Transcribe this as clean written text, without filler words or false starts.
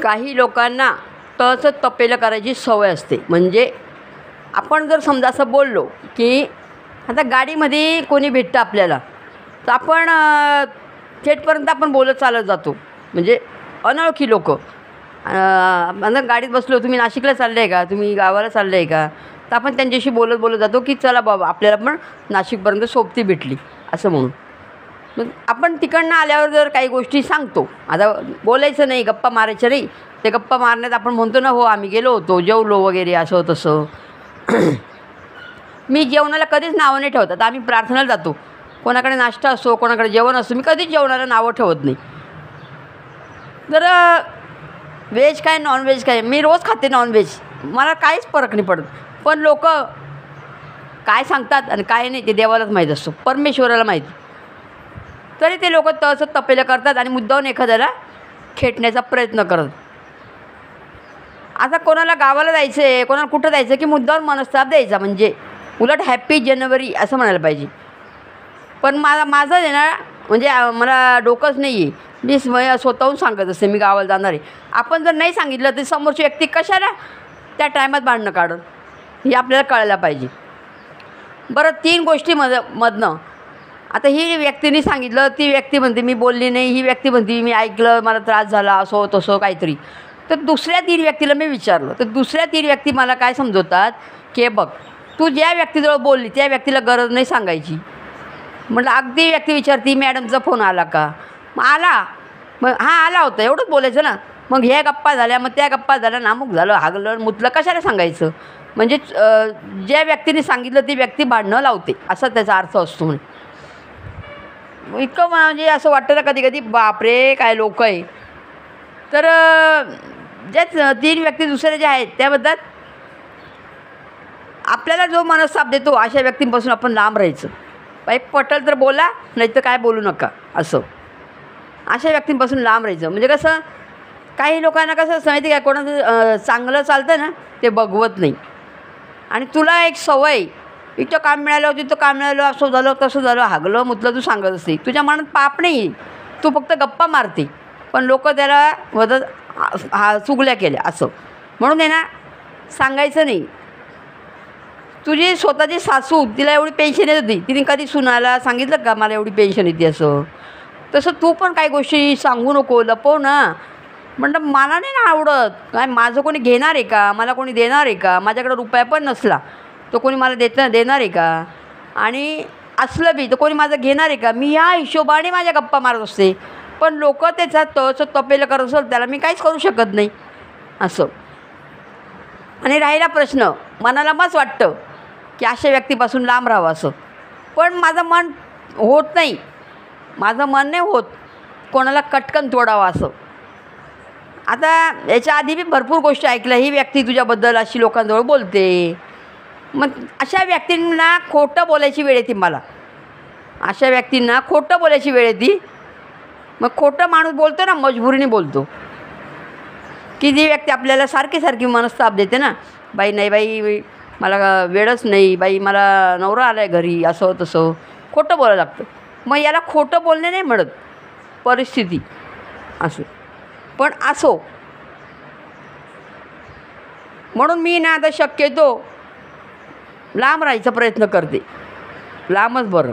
काही लोकांना तसं तपेलं करायची सवय असते. म्हणजे आपण जर समजा असं बोललो की आता गाडीमध्ये कोणी भेटतं आपल्याला, तर आपण थेटपर्यंत आपण बोलत चालत जातो. म्हणजे अनोळखी लोकं आता गाडीत बसलो, तुम्ही नाशिकला चाललं आहे का, तुम्ही गावाला चाललं आहे का, तर आपण त्यांच्याशी बोलत बोलत जातो की चला बाबा आपल्याला पण नाशिकपर्यंत सोबती भेटली असं म्हणून. मग आपण तिकडनं आल्यावर जर काही गोष्टी सांगतो, आता बोलायचं नाही, गप्पा मारायच्या नाही. ते गप्पा मारण्यात आपण म्हणतो ना, हो आम्ही गेलो होतो, जेवलो वगैरे असं तसं. मी जेवणाला कधीच नावं नाही ठेवत. आता आम्ही प्रार्थनेला जातो, कोणाकडे नाश्ता असो, कोणाकडे जेवण असो, मी कधीच जेवणाला नावं ठेवत नाही. जर व्हेज काय नॉनव्हेज काय, मी रोज खाते नॉनव्हेज, मला काहीच फरक नाही पडत. पण लोक काय सांगतात आणि काय नाही ते देवालाच माहीत असतो, परमेश्वराला माहिती. तरी ते लोक तसं तपेलं करतात आणि मुद्दामून एखाद्याला खेटण्याचा प्रयत्न करतात. आता कोणाला गावाला जायचं आहे, कोणाला कुठं जायचं की मुद्दामून मनस्ताप द्यायचा, म्हणजे उलट हॅप्पी जानेवारी असं म्हणायला पाहिजे. पण माझं आहे ना, म्हणजे मला डोकंच नाही आहे. मी स्वतःहून सांगत असते मी गावाला जाणार आहे. आपण जर नाही सांगितलं तर समोरची व्यक्ती कशाला त्या टायमात भांडणं काढून, हे आपल्याला कळायला पाहिजे. बरं, 3 गोष्टीमधनं आता ही व्यक्तीने सांगितलं, ती व्यक्ती म्हणते मी बोलली नाही, ही व्यक्ती म्हणते मी ऐकलं, मला त्रास झाला, असो तसं काहीतरी. तर दुसऱ्या 3 व्यक्तीला मी विचारलं, तर दुसऱ्या 3 व्यक्ती मला काय समजवतात की बघ, तू ज्या व्यक्तीजवळ बोलली त्या व्यक्तीला गरज नाही सांगायची. म्हटलं अगदी व्यक्ती विचारती मॅडमचा फोन आला का, मग आला, मग हां आला होता, एवढंच बोलायचं ना. मग ह्या गप्पा झाल्या, मग त्या गप्पा झाल्या, नामुक झालं, हागलं मुतलं, कशाला सांगायचं. म्हणजे ज्या व्यक्तीने सांगितलं ती व्यक्ती भांडणं लावते असा त्याचा अर्थ असतो. म्हणे इतकं म्हणजे असं वाटतं ना कधी कधी, बापरे काय लोक आहे. तर ज्या 3 व्यक्ती दुसऱ्या ज्या आहेत त्याबद्दल आपल्याला जो मनस्ताप देतो अशा व्यक्तींपासून आपण लांब राहायचं. बाई पटल तर बोला, नाही तर काय बोलू नका असं. अशा व्यक्तींपासून लांब राहायचं. म्हणजे कसं, काही लोकांना कसं माहिती काय, कोणाचं चांगलं चालतं ना ते बघवत नाही. आणि तुला एक सवय, इथं काम मिळालं, तिथं काम मिळालं, असं झालं तसं झालं, हागलं मुतलं तू सांगत असते. तुझ्या मनात पाप नाही, तू फक्त गप्पा मारते. पण लोक त्याला मदत चुगल्या केल्या असं म्हणून आहे ना, सांगायचं नाही. तुझी स्वतःची सासू, तिला एवढी पेन्शन येत होती, तिने कधी सुनाला सांगितलं का मला एवढी पेन्शन येते असं. तसं तू पण काही गोष्टी सांगू नको, लपव ना. म्हणलं मला नाही ना आवडत, काय माझं कोणी घेणार आहे का, मला कोणी देणार आहे का, माझ्याकडं रुपया पण नसला तो कोणी मला देणार आहे का, आणि असलं बी तर कोणी माझं घेणार आहे का. मी या हिशोबाने माझ्या गप्पा मारत असते. पण लोक त्याचा तपेलं करत असेल त्याला मी काहीच करू शकत नाही असं. आणि राहिला प्रश्न, मनाला मस्त वाटतं की अशा व्यक्तीपासून लांब राहावं असं, पण माझं मन होत नाही, माझं मन नाही होत कोणाला कटकन तोडावं असं. आता याच्या आधी मी भरपूर गोष्टी ऐकल्या, ही व्यक्ती तुझ्याबद्दल अशी लोकांजवळ बोलते. मग अशा व्यक्तींना खोटं बोलायची वेळ येते मला, अशा व्यक्तींना खोटं बोलायची वेळ येते. मग खोटं माणूस बोलतो ना, मजबुरीने बोलतो. की जी व्यक्ती आपल्याला सारखी सारखी मनस्ताप देते ना, बाई नाही बाई मला वेळच नाही, बाई मला नवरा आला आहे घरी, असं तसं खोटं बोलायला लागतं. मग याला खोटं बोलणे नाही म्हणत, परिस्थिती असं. पण असो, म्हणून मी ना आता शक्यतो लांब राहायचा प्रयत्न करते, लांबच बरं.